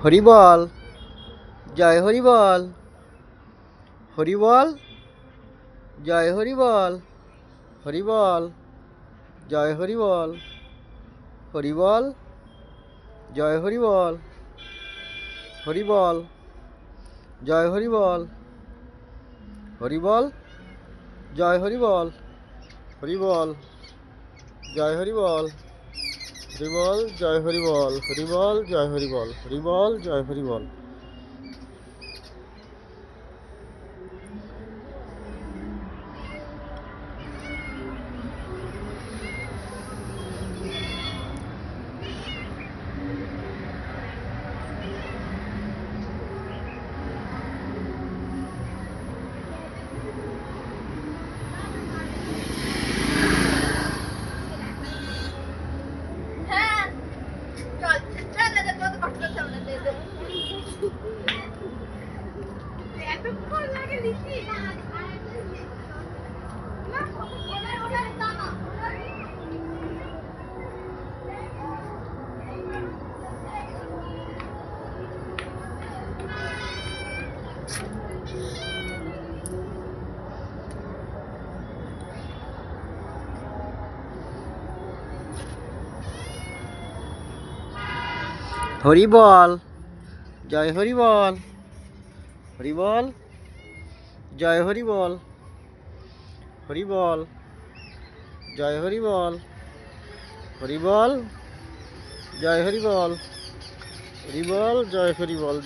Hari বল, জয় Hari বল, Hari বল, জয় Hari বল, Hari বল, জয় Hari বল, Hari বল, জয় Hari বল, Hari বল, জয় Hari বল, Hari বল, জয় Hari বল, Hari বল, জয় Hari বল, Hari বল, জয় Hari বল, Hari বল, জয় Hari বল, Hari বল, জয় Hari বল। Hari বল, জয় Hari বল, Hari বল, জয় Hari বল, Hari বল, জয় Hari বল, Hari বল, জয় Hari বল, Hari বল, জয় Hari বল।